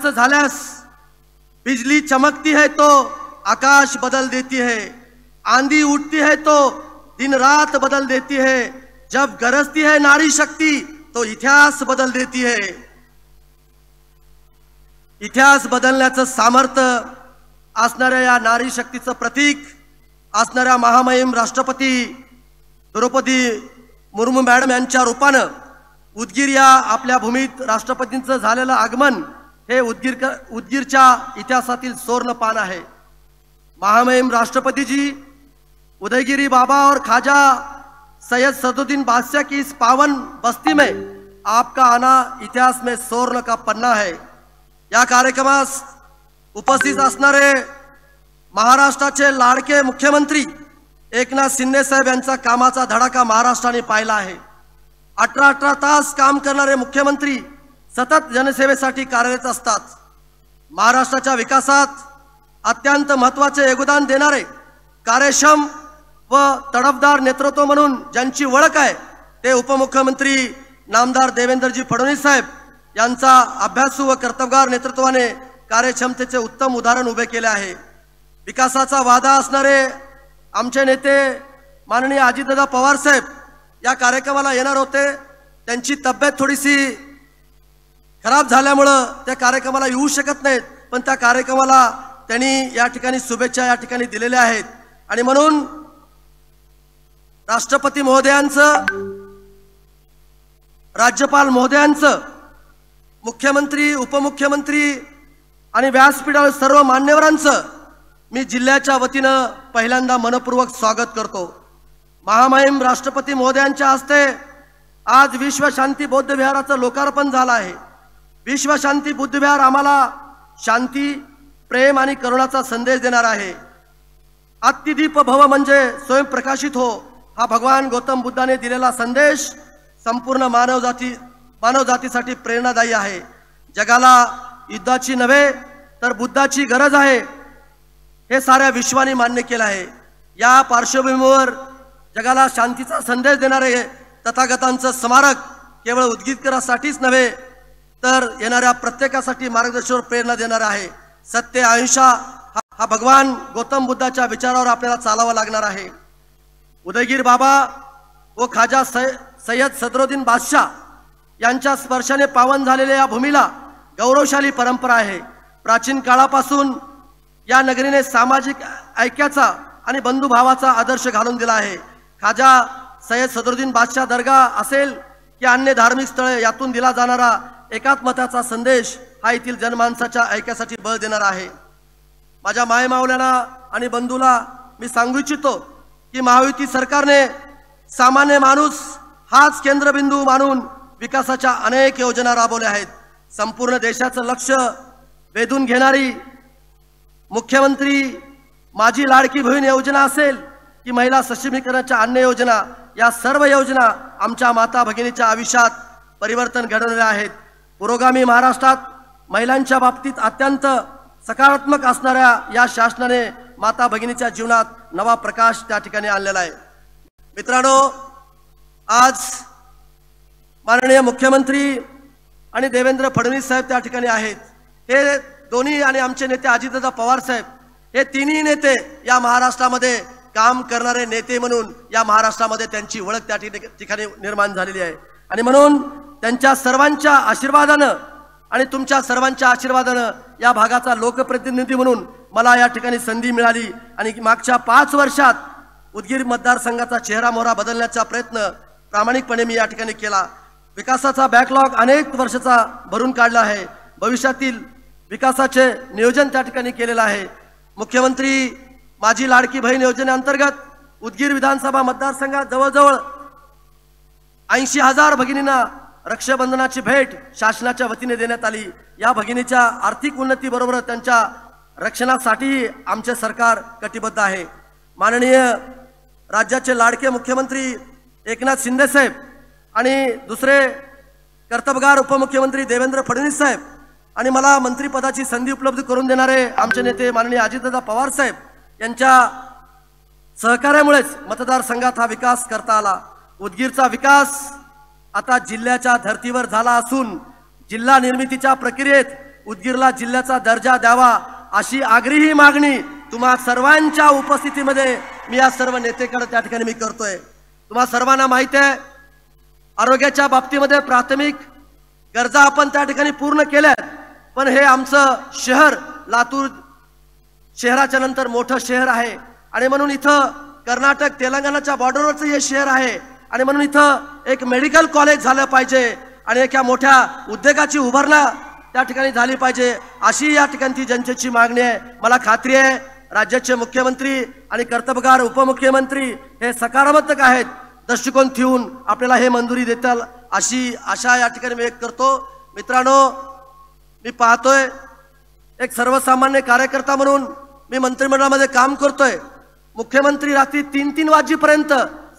झाल्यास बिजली चमकती है तो आकाश बदल देती है, आंधी उठती है तो दिन रात बदल देती है, जब गरजती है नारी शक्ति तो इतिहास बदल देती है। इतिहास बदलण्याचं सामर्थ्य असणाऱ्या या नारी शक्तीचं प्रतीक असणाऱ्या महामहिम राष्ट्रपती द्रौपदी मुर्मू मॅडम यांच्या रूपानं उदगीर या आपल्या भूमीत राष्ट्रपतींचं झालेलं आगमन हे उदगीरच्या इतिहासातील सुवर्ण पान आहे। महामहिम राष्ट्रपति जी उदयगिरी बाबा और ख्वाजा सैयद सदरुद्दीन बादशाह की इस पावन बस्ती में आपका आना इतिहास में स्वर्ण का पन्ना है। या कार्यक्रमास उपस्थित असणारे महाराष्ट्राचे लाडके मुख्यमंत्री एकनाथ शिंदे साहेब यांचा कामाचा धडाका महाराष्ट्राने पाहिला आहे। 18 तास काम करणारे मुख्यमंत्री सतत जनसेवेसाठी कार्यरत असतात। महाराष्ट्राच्या विकासात अत्यंत महत्त्वाचे योगदान देणारे कार्यक्षम व तडफदार नेतृत्व म्हणून ज्यांची ओळख आहे ते उपमुख्यमंत्री नामदार देवेंद्रजी फडणवीस साहेब यांचा अभ्यासू व कर्तबगार नेतृत्वाने कार्यक्षमतेचे उत्तम उदाहरण उभे केले आहे। विकासाचा वादा असणारे आमचे नेते माननीय अजितदादा पवार साहेब या कार्यक्रमाला येणार होते, त्यांची तब्येत थोडीशी खराब झाल्यामुळे त्या कार्यक्रमाला येऊ शकत नाहीत, पण त्या कार्यक्रमाला त्यांनी या ठिकाणी शुभेच्छा या ठिकाणी दिलेल्या आहेत। आणि म्हणून राष्ट्रपती महोदयांचं, राज्यपाल महोदयांचं, मुख्यमंत्री उपमुख्यमंत्री आणि व्यासपीठावर सर्व मान्यवरांचं मी जिल्ह्याच्या वतीनं पहिल्यांदा मनपूर्वक स्वागत करतो। महामहिम राष्ट्रपती महोदयांच्या हस्ते आज विश्व शांती बौद्ध विहाराचं लोकार्पण झालं आहे। विश्व शांती बुद्ध विहार आम्हाला शांती, प्रेम आणि करुणाचा संदेश देणार आहे। अतिदीप भव म्हणजे स्वयंप्रकाशित हो हा भगवान गौतम बुद्धाने दिलेला संदेश संपूर्ण मानवजातीसाठी प्रेरणादायी आहे। जगाला युद्धाची नव्हे तर बुद्धाची गरज आहे हे साऱ्या विश्वाने मान्य केलं आहे। या पार्श्वभूमीवर जगाला शांतीचा संदेश देणारे तथागतांचं स्मारक केवळ उदगीरकरांसाठीच नव्हे तर येणाऱ्या प्रत्येकासाठी मार्गदर्शक प्रेरणा देणार आहे। सत्य अहिंसा हा भगवान गौतम बुद्धाच्या विचारावर आपल्याला चालावं लागणार आहे। उदयगिरी बाबा व ख्वाजा सैयद सदरुद्दीन बादशाह यांच्या स्पर्शाने पावन झालेल्या या भूमीला गौरवशाली परंपरा आहे। प्राचीन काळापासून या नगरीने सामाजिक ऐक्याचा आणि बंधुभावाचा आदर्श घालून दिला आहे। ख्वाजा सैयद सदरुद्दीन बादशाह दर्गा असेल की अन्य धार्मिक स्थळे यातून दिला जाणारा एकात्मताचा संदेश हा येथील जनमानसाच्या ऐक्यासाठी बळ देणार आहे। माझ्या मायमावल्यांना आणि बंधूला मी सांगू इच्छितो की महायुती सरकारने सामान्य माणूस हाच केंद्रबिंदू मानून विकासाच्या अनेक योजना राबवल्या आहेत। संपूर्ण देशाचं लक्ष वेधून घेणारी मुख्यमंत्री माझी लाडकी बहीण योजना असेल की महिला सक्षमीकरणाच्या अन्य योजना, या सर्व योजना आमच्या माता भगिनीच्या आयुष्यात परिवर्तन घडवणाऱ्या आहेत। पुरोगामी महाराष्ट्रात महिलांच्या बाबतीत अत्यंत सकारात्मक असणाऱ्या या शासनाने माता भगिनीच्या जीवनात नवा प्रकाश त्या ठिकाणी आणलेला आहे। मित्रांनो, आज माननीय मुख्यमंत्री आणि देवेंद्र फडणवीस साहेब त्या ठिकाणी आहेत। हे दोन्ही आणि आमचे नेते अजितदादा पवार साहेब हे तिन्ही नेते या महाराष्ट्रामध्ये काम करणारे नेते म्हणून या महाराष्ट्रामध्ये त्यांची ओळख त्या ठिकाणी निर्माण झालेली आहे। आणि म्हणून त्यांच्या सर्वांच्या आशीर्वादानं आणि तुमच्या सर्वांच्या आशीर्वादानं या भागाचा लोकप्रतिनिधी म्हणून मला या ठिकाणी संधी मिळाली आणि मागच्या 5 वर्षात उदगीर मतदारसंघाचा चेहरा मोहरा बदलण्याचा प्रयत्न प्रामाणिकपणे मी या ठिकाणी केला। विकासाचा बॅकलॉग अनेक वर्षाचा भरून काढला आहे। भविष्यातील विकासाचे नियोजन त्या ठिकाणी केलेलं आहे। मुख्यमंत्री माझी लाडकी बहीण योजनेअंतर्गत उदगीर विधानसभा मतदारसंघात जवळजवळ 80,000 भगिनींना रक्षाबंधनाची भेट शासनाच्या वतीने देण्यात आली। या भगिनीच्या आर्थिक उन्नतीबरोबर त्यांच्या रक्षणासाठी आमचे सरकार कटिबद्ध आहे। माननीय राज्याचे लाडके मुख्यमंत्री एकनाथ शिंदे साहेब आणि दुसरे कर्तबगार उपमुख्यमंत्री देवेंद्र फडणवीस साहेब आणि मला मंत्रिपदाची संधी उपलब्ध करून देणारे आमचे नेते माननीय अजितदादा पवार साहेब यांच्या सहकार्यामुळेच मतदारसंघात हा विकास करता आला। उदगीरचा विकास आता जिल्ह्याच्या धर्तीवर झाला असून जिल्हा निर्मितीच्या प्रक्रियेत उदगीरला जिल्ह्याचा दर्जा द्यावा अशी आग्रही मागणी तुम्हा सर्वांच्या उपस्थितीमध्ये मी या सर्व नेतेकडे त्या ठिकाणी मी करतोय। तुम्हा सर्वांना माहिती आहे आरोग्याच्या बाबतीमध्ये प्राथमिक गरजा आपण त्या ठिकाणी पूर्ण केल्यात, पण हे आमचं शहर लातूर शहराच्या नंतर मोठं शहर आहे आणि म्हणून इथं कर्नाटक तेलंगणाच्या बॉर्डरवरचं हे शहर आहे आणि म्हणून इथं एक मेडिकल कॉलेज झालं पाहिजे आणि एका मोठ्या उद्योगाची उभारणा त्या ठिकाणी झाली पाहिजे अशी या ठिकाणची जनतेची मागणी आहे। मला खात्री आहे राज्याचे मुख्यमंत्री आणि कर्तबगार उपमुख्यमंत्री हे सकारात्मक आहेत, दृष्टिकोन ठेवून आपल्याला हे मंजुरी देतील अशी आशा या ठिकाणी मी व्यक्त करतो। मित्रांनो, मी पाहतोय एक सर्वसामान्य कार्यकर्ता म्हणून मी मंत्रिमंडळामध्ये काम करतोय। मुख्यमंत्री रात्री 3-3 वाजेपर्यंत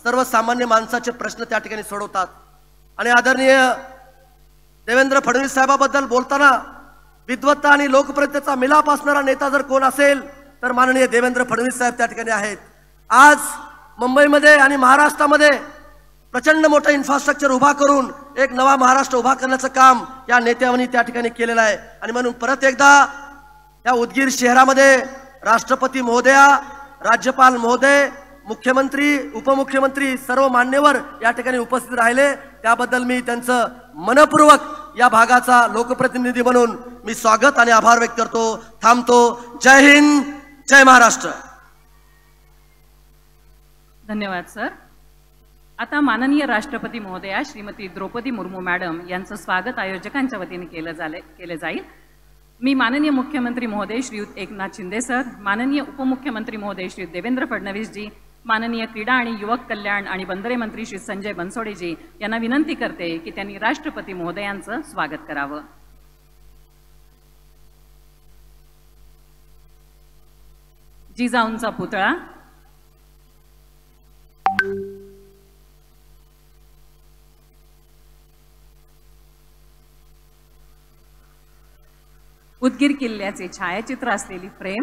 सर्वसामान्य माणसाचे प्रश्न त्या ठिकाणी सोडवतात आणि आदरणीय देवेंद्र फडणवीस साहेबाबद्दल बोलताना विद्वत्ता आणि लोकप्रियतेचा मिलाप असणारा नेता जर कोण असेल तर माननीय देवेंद्र फडणवीस साहेब त्या ठिकाणी आहेत। आज मुंबईमध्ये आणि महाराष्ट्रामध्ये प्रचंड मोठं इन्फ्रास्ट्रक्चर उभा करून एक नवा महाराष्ट्र उभा करण्याचं काम या नेत्यांनी त्या ठिकाणी केलेलं आहे आणि म्हणून परत एकदा या उदगीर शहरामध्ये राष्ट्रपती महोदया, राज्यपाल महोदय, मुख्यमंत्री, उपमुख्यमंत्री सर्व मान्यवर या ठिकाणी उपस्थित राहिले त्याबद्दल मी त्यांचं मनपूर्वक या भागाचा लोकप्रतिनिधी म्हणून मी स्वागत आणि आभार व्यक्त करतो। थांबतो। जय हिंद, जय महाराष्ट्र। धन्यवाद सर। आता माननीय राष्ट्रपती महोदया श्रीमती द्रौपदी मुर्मू मॅडम यांचं स्वागत आयोजकांच्या वतीने केलं जाईल। मी माननीय मुख्यमंत्री महोदय श्रीयुत एकनाथ शिंदे सर, माननीय उपमुख्यमंत्री महोदय श्रीयुत देवेंद्र फडणवीस जी, माननीय क्रीडा आणि युवक कल्याण आणि बंदरे मंत्री श्री संजय बनसोडे जी यांना विनंती करते की त्यांनी राष्ट्रपती महोदयांचं स्वागत करावं। जिजाऊंचा पुतळा उदगीर किल्ल्याचे छायाचित्र असलेली फ्रेम